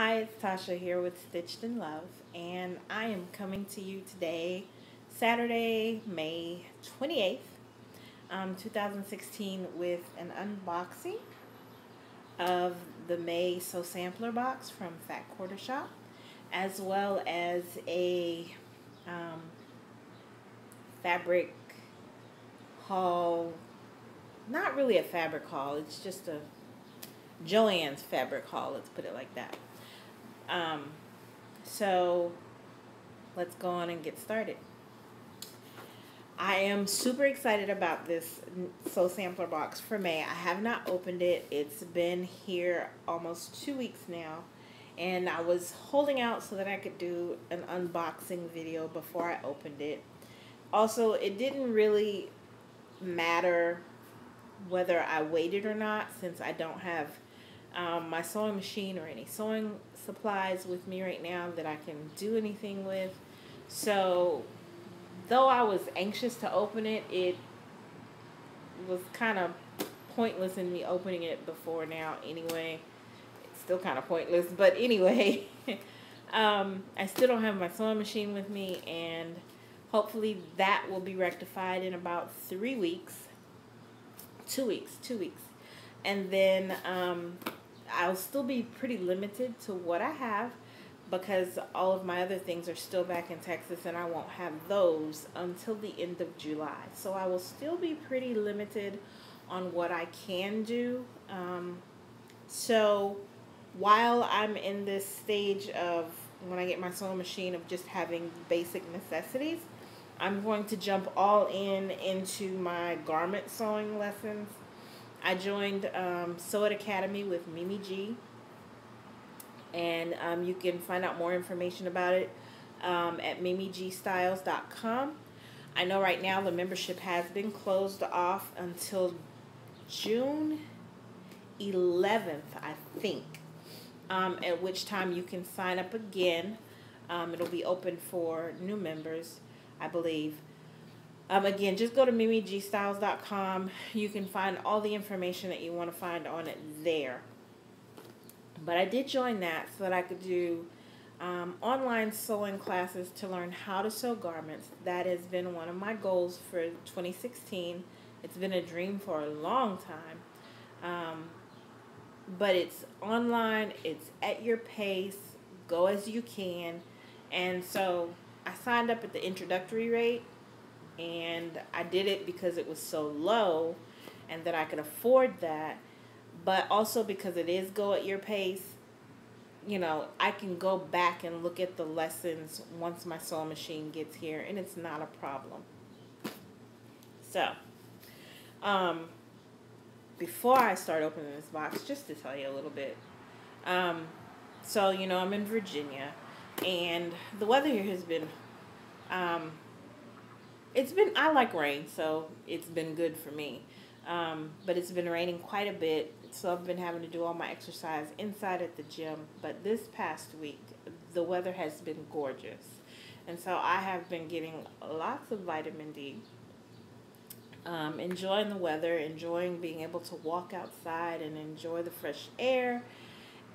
Hi, it's Tasha here with Stitched in Love, and I am coming to you today, Saturday, May 28th, 2016, with an unboxing of the May Sew Sampler box from Fat Quarter Shop, as well as a um, fabric haul. Not really a fabric haul, it's just a Joann's fabric haul, let's put it like that. Um, so let's go on and get started. I am super excited about this Sew Sampler box for May. I have not opened it. It's been here almost 2 weeks now. And I was holding out so that I could do an unboxing video before I opened it. Also, it didn't really matter whether I waited or not, since I don't have my sewing machine or any sewing supplies with me right now that I can do anything with. So though I was anxious to open it, it was kind of pointless in me opening it before now anyway. It's still kind of pointless, but anyway. I still don't have my sewing machine with me, and hopefully that will be rectified in about 3 weeks. 2 weeks. And then I'll still be pretty limited to what I have, because all of my other things are still back in Texas, and I won't have those until the end of July. So I will still be pretty limited on what I can do. So while I'm in this stage of, when I get my sewing machine, of just having basic necessities, I'm going to jump all into my garment sewing lessons. I joined Sew It Academy with Mimi G, and you can find out more information about it at mimigstyles.com. I know right now the membership has been closed off until June 11th, I think, at which time you can sign up again. It'll be open for new members, I believe. Again, just go to mimigstyles.com. You can find all the information that you want to find on it there. But I did join that so that I could do online sewing classes to learn how to sew garments. That has been one of my goals for 2016. It's been a dream for a long time. But it's online, it's at your pace, go as you can. And so I signed up at the introductory rate, and I did it because it was so low and that I could afford that. But also because it is go at your pace, I can go back and look at the lessons once my sewing machine gets here, and it's not a problem. So, before I start opening this box, just to tell you a little bit. So, I'm in Virginia, and the weather here has been, I like rain, so it's been good for me. But it's been raining quite a bit, so I've been having to do all my exercise inside at the gym. But this past week, the weather has been gorgeous. And so I have been getting lots of vitamin D. Enjoying the weather, enjoying being able to walk outside and enjoy the fresh air.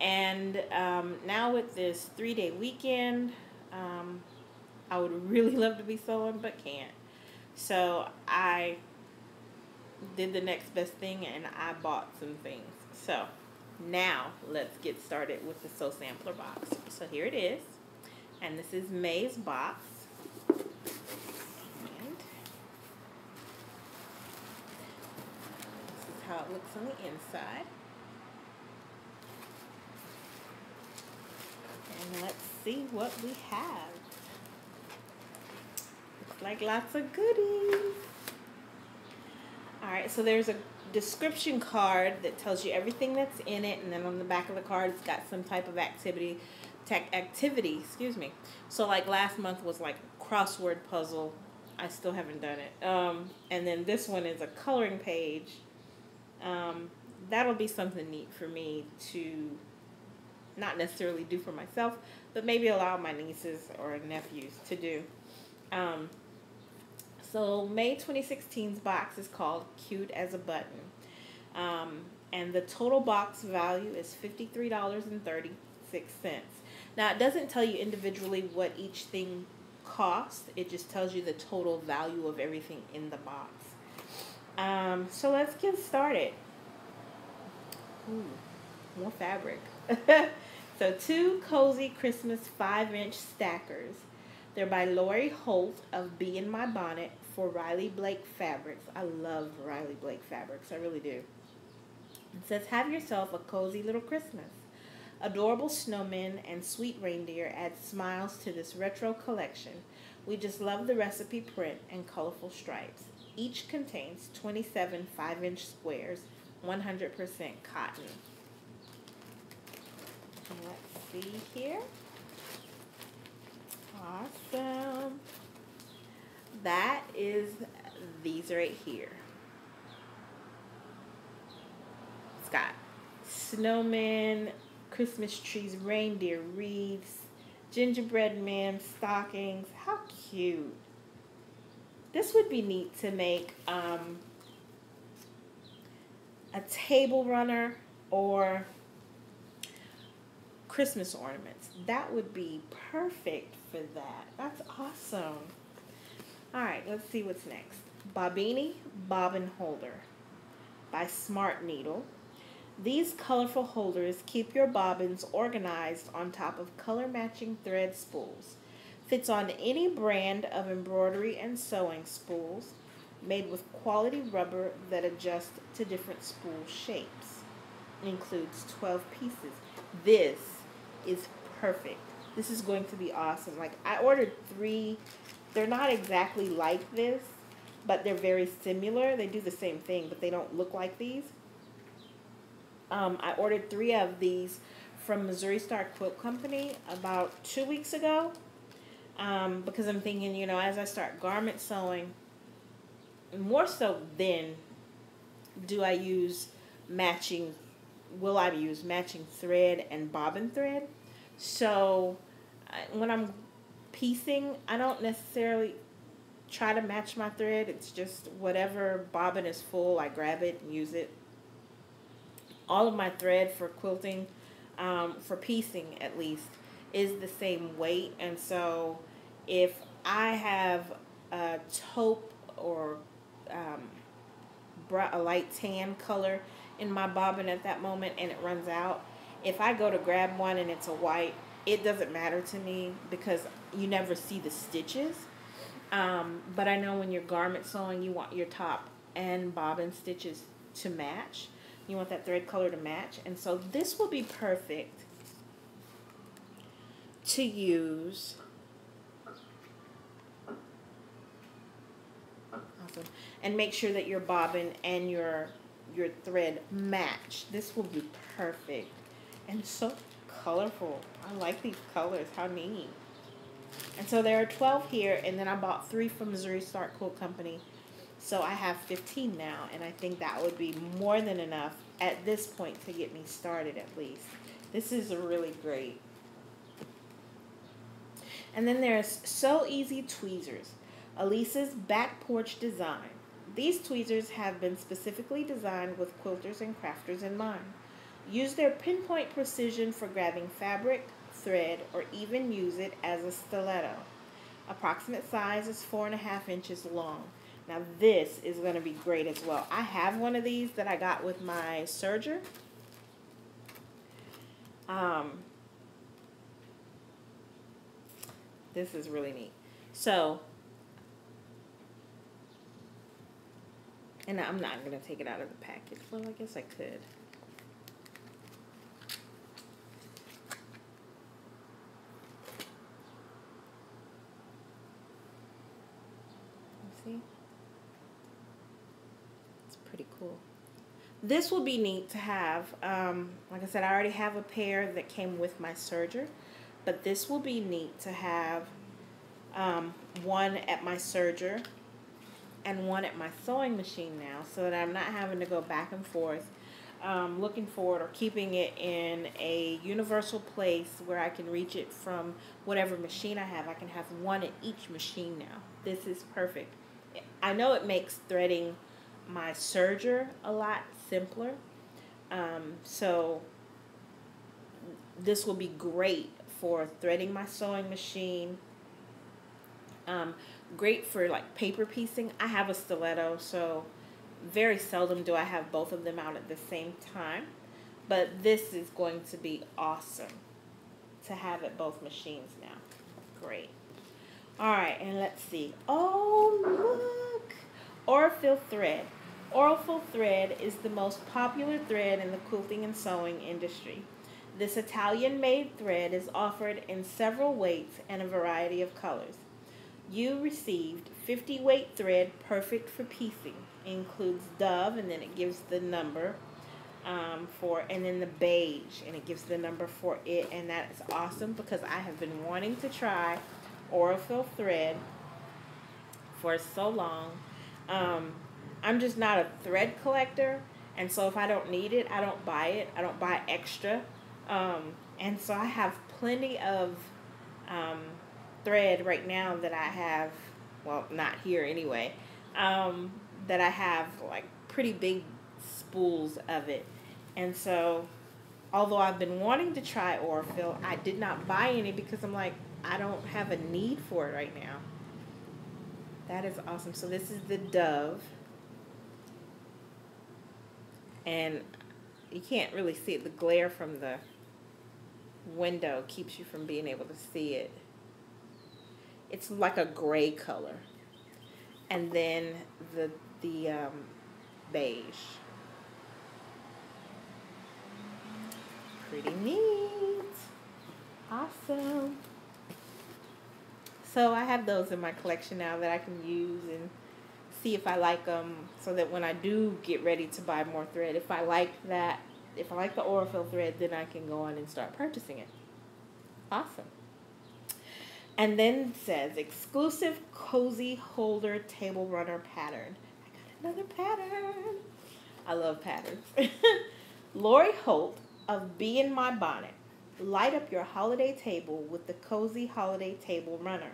And now with this 3-day weekend, I would really love to be sewing, but can't. So I did the next best thing, and I bought some things. So now let's get started with the Sew Sampler box. So here it is, and this is May's box. And this is how it looks on the inside. And let's see what we have. Looks like lots of goodies. Alright, so there's a description card that tells you everything that's in it, and then on the back of the card it's got some type of activity. So like last month was like crossword puzzle. I still haven't done it. And then this one is a coloring page. That'll be something neat for me to not necessarily do for myself, but maybe allow my nieces or nephews to do. So May 2016's box is called Cute as a Button. And the total box value is $53.30. $1.06. Now, it doesn't tell you individually what each thing costs. It just tells you the total value of everything in the box. So let's get started. Ooh, more fabric. So 2 cozy Christmas 5-inch stackers. They're by Lori Holt of Bee in My Bonnet for Riley Blake Fabrics. I love Riley Blake Fabrics. I really do. It says, have yourself a cozy little Christmas. Adorable snowmen and sweet reindeer add smiles to this retro collection. We just love the recipe print and colorful stripes. Each contains 27 5-inch squares, 100% cotton. Let's see here. Awesome. That is these right here. It's got snowmen, Christmas trees, reindeer wreaths, gingerbread men, stockings. How cute. This would be neat to make a table runner or Christmas ornaments. That would be perfect for that. That's awesome. All right, let's see what's next. Bobbini Bobbin Holder by Smart Needle. These colorful holders keep your bobbins organized on top of color-matching thread spools. Fits on any brand of embroidery and sewing spools, made with quality rubber that adjusts to different spool shapes. It includes 12 pieces. This is perfect. This is going to be awesome. Like, I ordered 3. They're not exactly like this, but they're very similar. They do the same thing, but they don't look like these. I ordered 3 of these from Missouri Star Quilt Company about 2 weeks ago, because I'm thinking, you know, as I start garment sewing, more so then do I use matching, will I use matching thread and bobbin thread. So when I'm piecing, I don't necessarily try to match my thread. It's just whatever bobbin is full, I grab it and use it. All of my thread for quilting, for piecing at least, is the same weight. And so if I have a taupe or a light tan color in my bobbin at that moment and it runs out, if I go to grab one and it's a white, it doesn't matter to me because you never see the stitches. But I know when you're garment sewing, you want your top and bobbin stitches to match. You want that thread color to match. And so this will be perfect to use. Awesome. And make sure that your bobbin and your thread match. This will be perfect. And so colorful. I like these colors. How neat. And so there are 12 here, and then I bought 3 from Missouri Star Quilt Company. So I have 15 now, and I think that would be more than enough at this point to get me started at least. This is really great. And then there's So Easy Tweezers, Elisa's back porch design. These tweezers have been specifically designed with quilters and crafters in mind. Use their pinpoint precision for grabbing fabric, thread, or even use it as a stiletto. Approximate size is 4.5 inches long. Now this is going to be great as well. I have one of these that I got with my serger. This is really neat. So, and I'm not going to take it out of the package. Well, I guess I could. See? It's pretty cool. This will be neat to have. Like I said, I already have a pair that came with my serger, but this will be neat to have one at my serger and one at my sewing machine now, so that I'm not having to go back and forth looking for it or keeping it in a universal place where I can reach it from whatever machine I have. I can have one at each machine now. This is perfect. I know it makes threading my serger a lot simpler. So This will be great for threading my sewing machine. Um, Great for like paper piecing. I have a stiletto, so very seldom do I have both of them out at the same time. But this is going to be awesome to have at both machines now. Great. All right, and let's see. Oh, look! Aurifil thread. Aurifil thread is the most popular thread in the quilting and sewing industry. This Italian-made thread is offered in several weights and a variety of colors. You received 50 weight thread perfect for piecing. It includes dove, and then it gives the number and then the beige, and it gives the number for it, and that is awesome because I have been wanting to try Aurifil thread for so long. I'm just not a thread collector, and so if I don't need it, I don't buy it. I don't buy extra. And so I have plenty of um, thread right now that I have, well, not here anyway, that I have like pretty big spools of it. And so, although I've been wanting to try Aurifil, I did not buy any because I'm like, I don't have a need for it right now. That is awesome. So this is the dove. And you can't really see it. The glare from the window keeps you from being able to see it. It's like a gray color. And then the beige. Pretty neat. Awesome. So I have those in my collection now that I can use and see if I like them, so that when I do get ready to buy more thread, if I like the Aurifil thread, then I can go on and start purchasing it. Awesome. And then it says exclusive cozy holder table runner pattern. I got another pattern. I love patterns. Lori Holt of Bee in My Bonnet. Light up your holiday table with the cozy holiday table runner.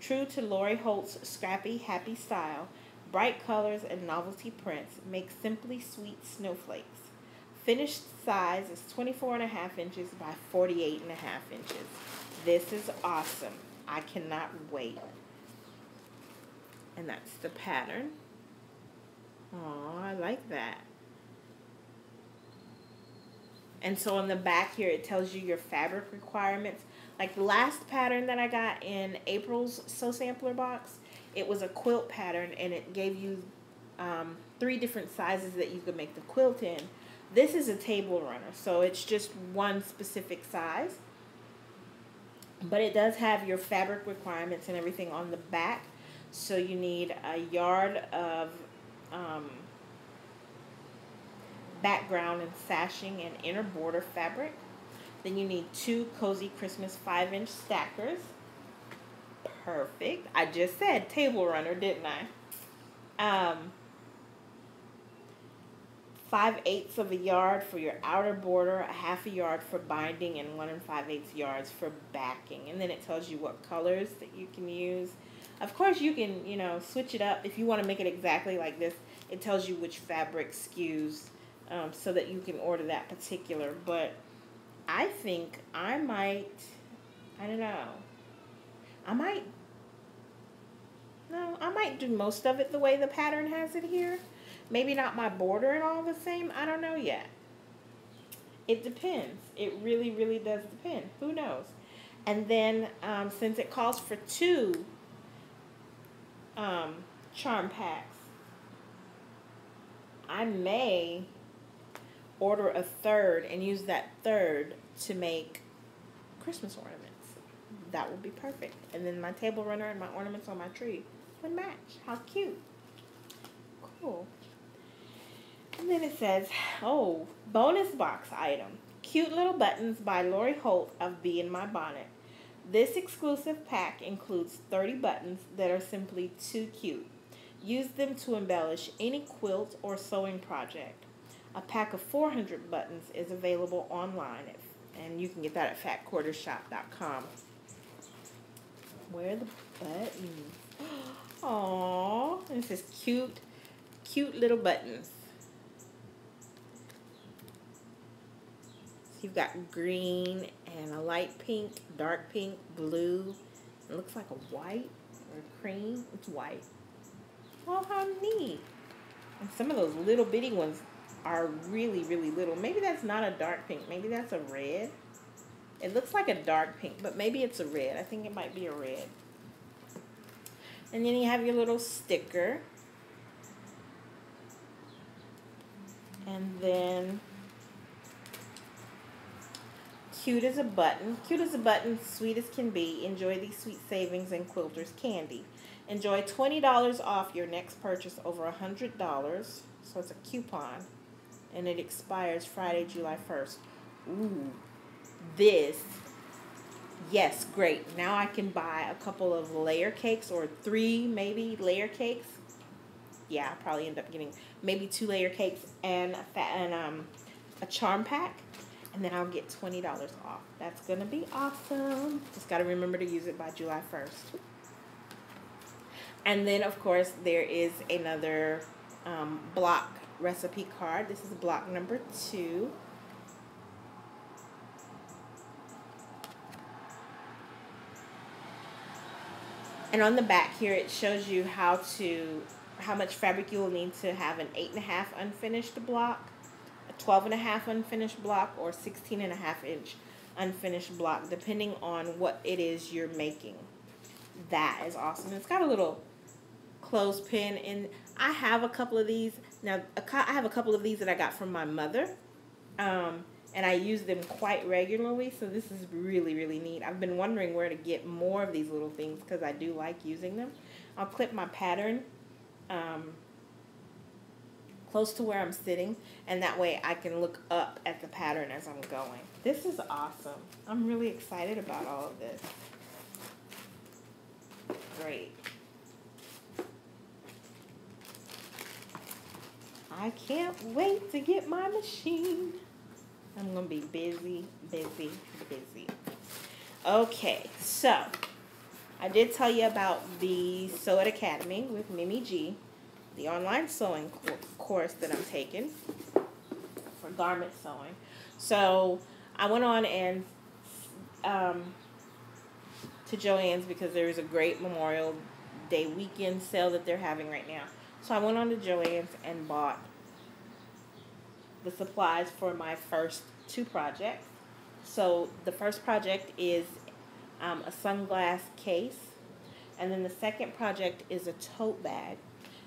True to Lori Holt's scrappy, happy style, bright colors and novelty prints make simply sweet snowflakes. Finished size is 24.5 inches by 48.5 inches. This is awesome. I cannot wait. And that's the pattern. Oh, I like that. And so on the back here, it tells you your fabric requirements. Like the last pattern that I got in April's Sew Sampler box, it was a quilt pattern, and it gave you 3 different sizes that you could make the quilt in. This is a table runner, so it's just one specific size. But it does have your fabric requirements and everything on the back. So you need a yard of background and sashing and inner border fabric. Then you need 2 cozy Christmas 5-inch stackers. Perfect. I just said table runner, didn't I? 5/8 of a yard for your outer border, a half a yard for binding, and 1 5/8 yards for backing. And then it tells you what colors that you can use. Of course, you can, switch it up. If you want to make it exactly like this, it tells you which fabric SKUs, so that you can order that particular. But I think I might do most of it the way the pattern has it here. Maybe not my border and all the same. I don't know yet. It depends. It really, really does depend. Who knows? And then since it calls for 2 charm packs, I may order a 3rd and use that 3rd to make Christmas ornaments. That would be perfect. And then my table runner and my ornaments on my tree would match. How cute. Cool. And then it says, bonus box item. Cute Little Buttons by Lori Holt of Bee in My Bonnet. This exclusive pack includes 30 buttons that are simply too cute. Use them to embellish any quilt or sewing project. A pack of 400 buttons is available online, and you can get that at fatquartershop.com. Where are the buttons? Aww, it says cute little buttons. So You've got green and a light pink, dark pink, blue. It looks like a white or cream. It's white. Oh, how neat. And some of those little bitty ones are really, really little. Maybe that's not a dark pink. Maybe that's a red. It looks like a dark pink, but maybe it's a red. I think it might be a red. And then you have your little sticker. And then cute as a button. Cute as a button, sweet as can be. Enjoy these sweet savings and Quilters candy. Enjoy $20 off your next purchase over $100. So it's a coupon. And it expires Friday, July 1st. Ooh, this. Yes, great. Now I can buy a couple of layer cakes, or 3 maybe layer cakes. Yeah, I'll probably end up getting maybe 2 layer cakes and a charm pack. And then I'll get $20 off. That's going to be awesome. Just got to remember to use it by July 1st. And then, of course, there is another block recipe card. This is block number 2. And on the back here, it shows you how much fabric you will need to have an 8.5 unfinished block, a 12.5 unfinished block, or 16.5-inch unfinished block, depending on what it is you're making. That is awesome. It's got a little clothespin, and I have a couple of these. Now, I have a couple of these that I got from my mother, and I use them quite regularly, so this is really, really neat. I've been wondering where to get more of these little things because I do like using them. I'll clip my pattern close to where I'm sitting, and that way I can look up at the pattern as I'm going. This is awesome. I'm really excited about all of this. Great. I can't wait to get my machine. I'm going to be busy, busy, busy. Okay, so I did tell you about the Sew It Academy with Mimi G, the online sewing course that I'm taking for garment sewing. So I went on and to Joann's because there is a great Memorial Day weekend sale that they're having right now. So I went on to Joann's and bought the supplies for my first 2 projects. So the first project is a sunglass case, and then the second project is a tote bag.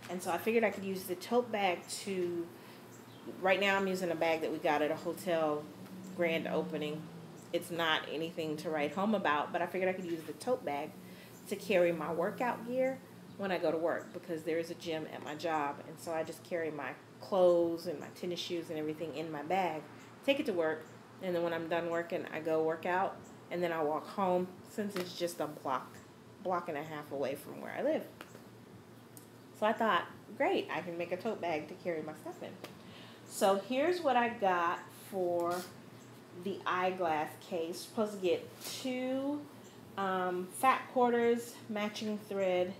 And so I figured I could use the tote bag to, right now I'm using a bag that we got at a hotel grand opening. It's not anything to write home about, but I figured I could use the tote bag to carry my workout gear when I go to work, because there is a gym at my job, and so I just carry my clothes and my tennis shoes and everything in my bag, take it to work, and then when I'm done working, I go work out, and then I walk home, since it's just a block and a half away from where I live. So I thought, great, I can make a tote bag to carry my stuff in. So here's what I got for the eyeglass case. Supposed to get 2 fat quarters, matching thread,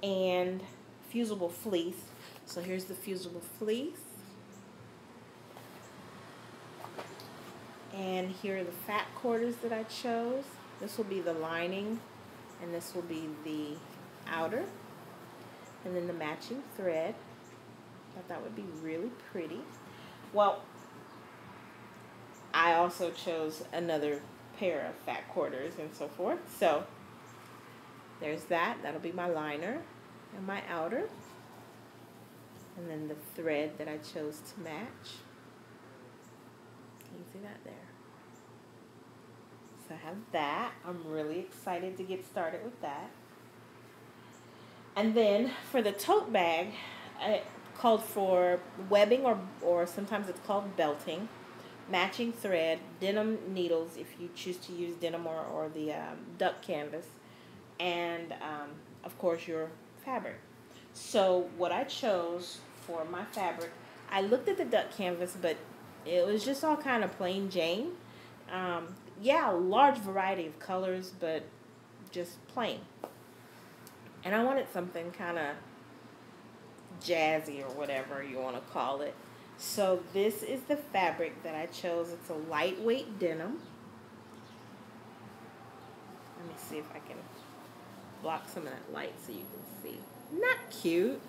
and fusible fleece. So here's the fusible fleece. And here are the fat quarters that I chose. This will be the lining, and this will be the outer. And then the matching thread. I thought that would be really pretty. Well, I also chose another pair of fat quarters and so forth. So there's that. That'll be my liner and my outer. And then the thread that I chose to match. Can you see that there? So I have that. I'm really excited to get started with that. And then for the tote bag, I called for webbing, or sometimes it's called belting, matching thread, denim needles if you choose to use denim or the duck canvas, and of course your fabric. So what I chose for my fabric, I looked at the duck canvas, but it was just all kind of plain Jane. Yeah, a large variety of colors, but just plain. And I wanted something kind of jazzy or whatever you want to call it. So this is the fabric that I chose. It's a lightweight denim. Let me see if I can block some of that light so you can see. Not cute.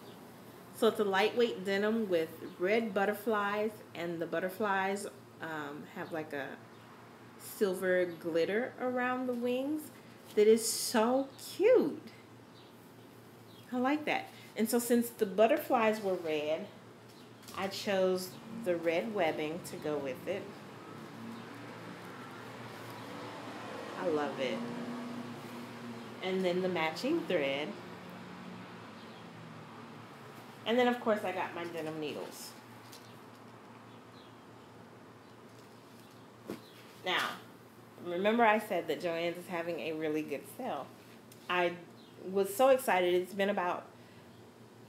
So it's a lightweight denim with red butterflies, and the butterflies have like a silver glitter around the wings. That is so cute. I like that. And so since the butterflies were red, I chose the red webbing to go with it. I love it. And then the matching thread. And then, of course, I got my denim needles. Now, remember I said that Joann's is having a really good sale. I was so excited. It's been about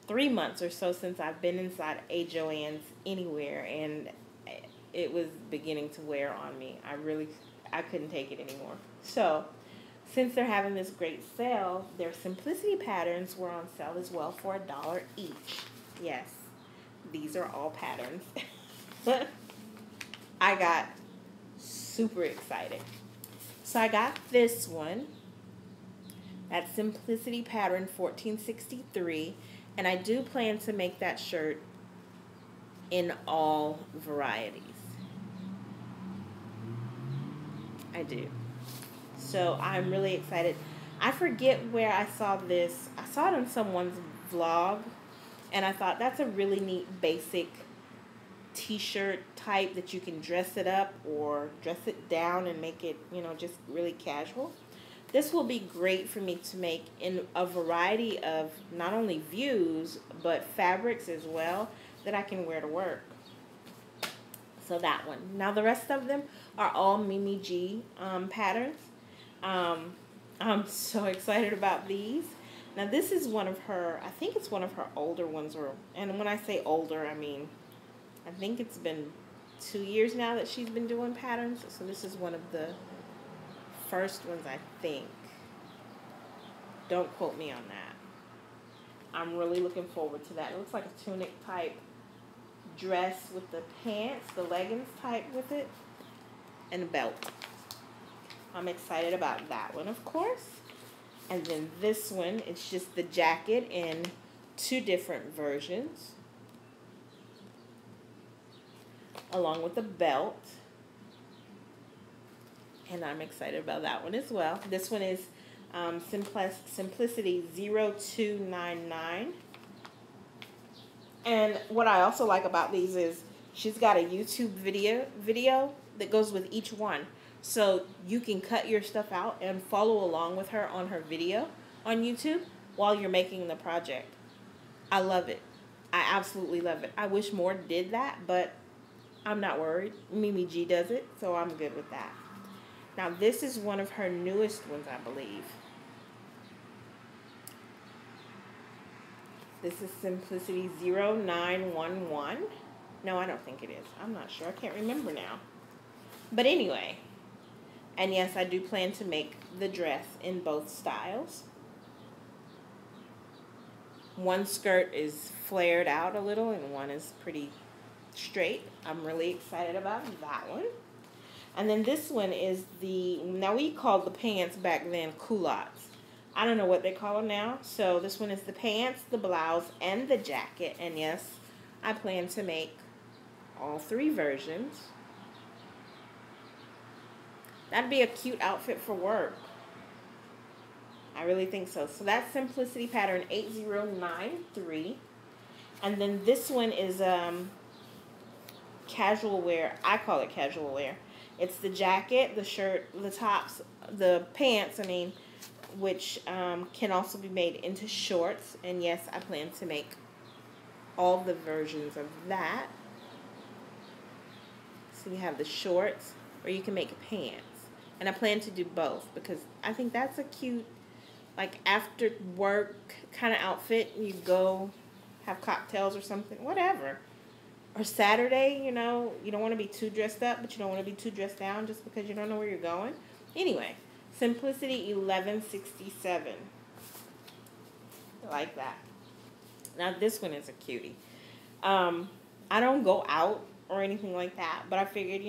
3 months or so since I've been inside a Joann's anywhere, and it was beginning to wear on me. I couldn't take it anymore. So, since they're having this great sale, their Simplicity patterns were on sale as well for $1 each. Yes, these are all patterns. I got super excited. So I got this one. That's Simplicity pattern 1463. And I do plan to make that shirt in all varieties. I do. So I'm really excited. I forget where I saw this. I saw it on someone's vlog, and I thought that's a really neat basic t-shirt type that you can dress it up or dress it down and make it, just really casual. This will be great for me to make in a variety of not only views, but fabrics as well that I can wear to work. So that one. Now the rest of them are all Mimi G patterns. I'm so excited about these. Now this is one of her, I think it's one of her older ones, and when I say older, I mean, I think it's been 2 years now that she's been doing patterns. So this is one of the first ones, I think. Don't quote me on that. I'm really looking forward to that. It looks like a tunic type dress with the pants, the leggings type with it, and a belt. I'm excited about that one, of course. And then this one, it's just the jacket in 2 different versions, along with the belt. And I'm excited about that one as well. This one is Simplicity 0299. And what I also like about these is she's got a YouTube video that goes with each one. So you can cut your stuff out and follow along with her on her video on YouTube while you're making the project. I love it. I absolutely love it. I wish more did that, but I'm not worried. Mimi G does it, so I'm good with that. Now this is one of her newest ones, I believe. This is Simplicity 0911. No, I don't think it is. I'm not sure. I can't remember now. But anyway, and yes, I do plan to make the dress in both styles. One skirt is flared out a little and one is pretty straight. I'm really excited about that one. And then this one is now we called the pants back then culottes. I don't know what they call them now. So this one is the pants, the blouse, and the jacket. And yes, I plan to make all 3 versions. That'd be a cute outfit for work. I really think so. So that's Simplicity pattern 8093. And then this one is casual wear. I call it casual wear. It's the jacket, the shirt, the tops, the pants, which can also be made into shorts. And yes, I plan to make all the versions of that. So you have the shorts, or you can make pants. And I plan to do both because I think that's a cute, like, after work kind of outfit. You go have cocktails or something, whatever. Or Saturday, you don't want to be too dressed up, but you don't want to be too dressed down just because you don't know where you're going. Anyway, Simplicity 1167. I like that. Now this one is a cutie. I I don't go out or anything like that, but I figured,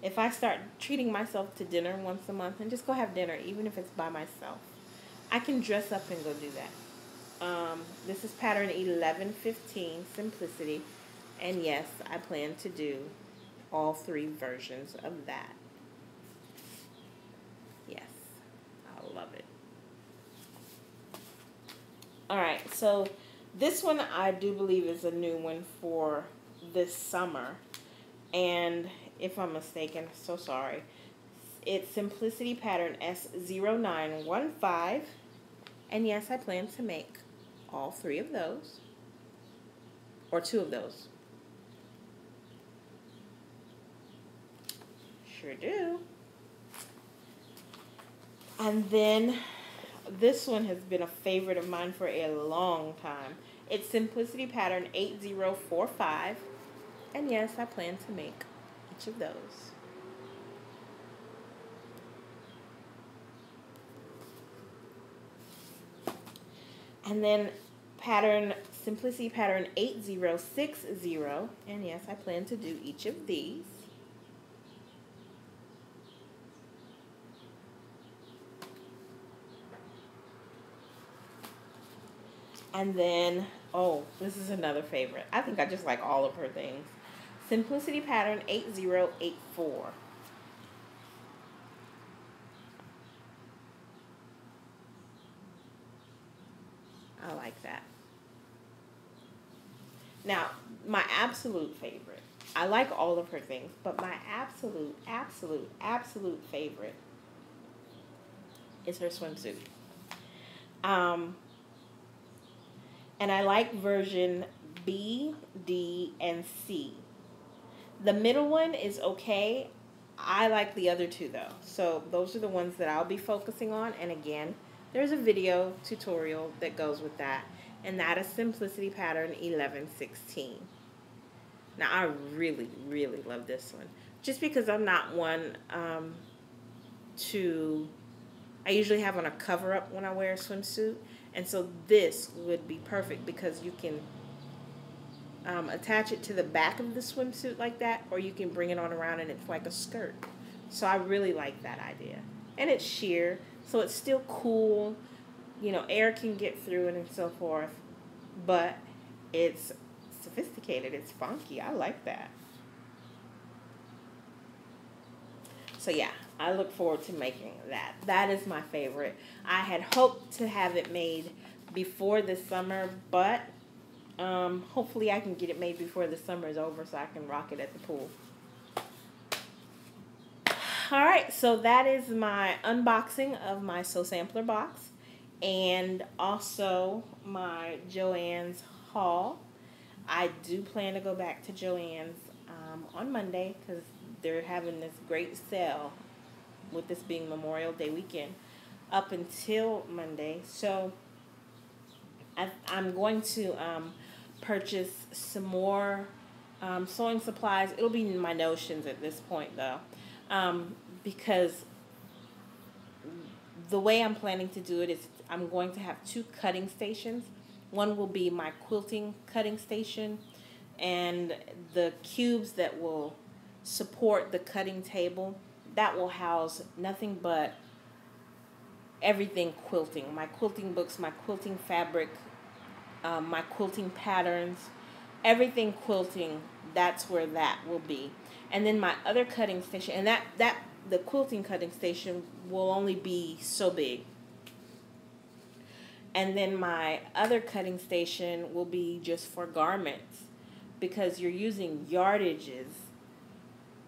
if I start treating myself to dinner once a month and just go have dinner, even if it's by myself, I can dress up and go do that. This is pattern 1115, Simplicity. And yes, I plan to do all 3 versions of that. Yes, I love it. All right, so this one I do believe is a new one for this summer. And if I'm mistaken, so sorry. It's Simplicity pattern S0915. And yes, I plan to make all 3 of those. Or 2 of those. Sure do. And then this one has been a favorite of mine for a long time. It's Simplicity pattern 8045. And yes, I plan to make each of those. And then Simplicity pattern 8060. And yes, I plan to do each of these. And then, oh, this is another favorite. I think I just like all of her things. Simplicity pattern 8084. I like that. Now, my absolute favorite. I like all of her things, but my absolute favorite is her swimsuit. And I like version B, D, and C. The middle one is okay. I like the other 2 though. So those are the ones that I'll be focusing on. And again, there's a video tutorial that goes with that. And that is Simplicity pattern 1116. Now I really, really love this one. Just because I'm not one I usually have on a cover up when I wear a swimsuit. And so this would be perfect because you can attach it to the back of the swimsuit like that, or you can bring it on around and it's like a skirt. So I really like that idea. And it's sheer, so it's still cool. Air can get through it and so forth. But it's sophisticated. It's funky. I like that. So yeah, I look forward to making that. That is my favorite. I had hoped to have it made before the summer, but hopefully I can get it made before the summer is over so I can rock it at the pool. Alright, so that is my unboxing of my Sew Sampler box and also my Joann's haul. I do plan to go back to Joann's on Monday because they're having this great sale with this being Memorial Day weekend up until Monday. So I'm going to purchase some more sewing supplies. It'll be my notions at this point though, because the way I'm planning to do it is I'm going to have 2 cutting stations. One will be my quilting cutting station, and the cubes that will support the cutting table, that will house nothing but everything quilting. My quilting books, my quilting fabric, my quilting patterns, everything quilting, that's where that will be. And then my other cutting station, and the quilting cutting station will only be so big. And then my other cutting station will be just for garments, because you're using yardages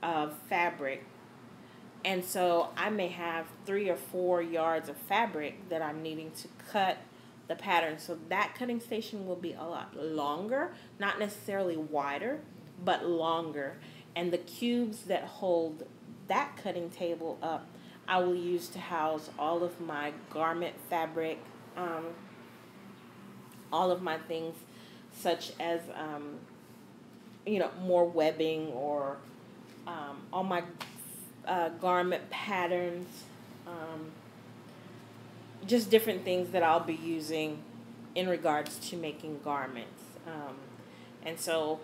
of fabric. And so I may have 3 or 4 yards of fabric that I'm needing to cut the pattern. So that cutting station will be a lot longer, not necessarily wider, but longer. And the cubes that hold that cutting table up, I will use to house all of my garment fabric, all of my things such as, more webbing or all my garment patterns, just different things that I'll be using in regards to making garments. And so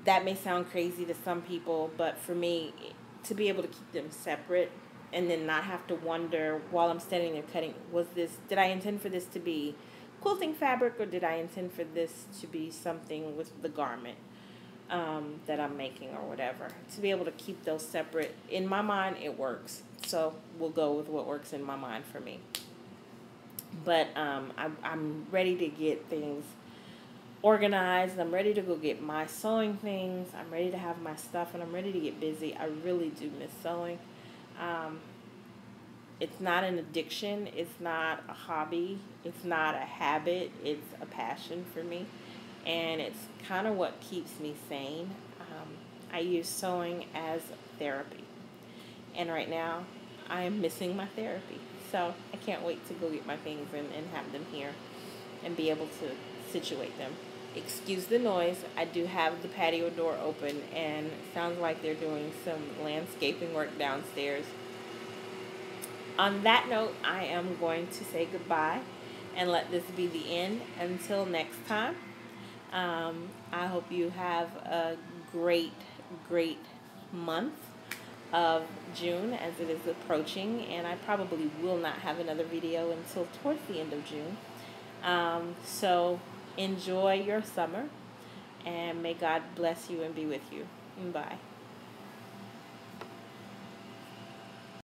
that may sound crazy to some people, but for me, to be able to keep them separate and then not have to wonder while I'm standing there cutting, did I intend for this to be quilting fabric, or did I intend for this to be something with the garment that I'm making or whatever? To be able to keep those separate, in my mind, it works. So we'll go with what works in my mind for me. But I'm ready to get things organized. I'm ready to go get my sewing things. I'm ready to have my stuff, and I'm ready to get busy. I really do miss sewing. Um, it's not an addiction. It's not a hobby. It's not a habit. It's a passion for me. And it's kind of what keeps me sane. I use sewing as therapy. And right now, I am missing my therapy. So I can't wait to go get my things and have them here and be able to situate them. Excuse the noise. I do have the patio door open, and it sounds like they're doing some landscaping work downstairs. On that note, I am going to say goodbye and let this be the end. Until next time, I hope you have a great, great month of June as it is approaching, and I probably will not have another video until towards the end of June. So enjoy your summer, and may God bless you and be with you. Bye.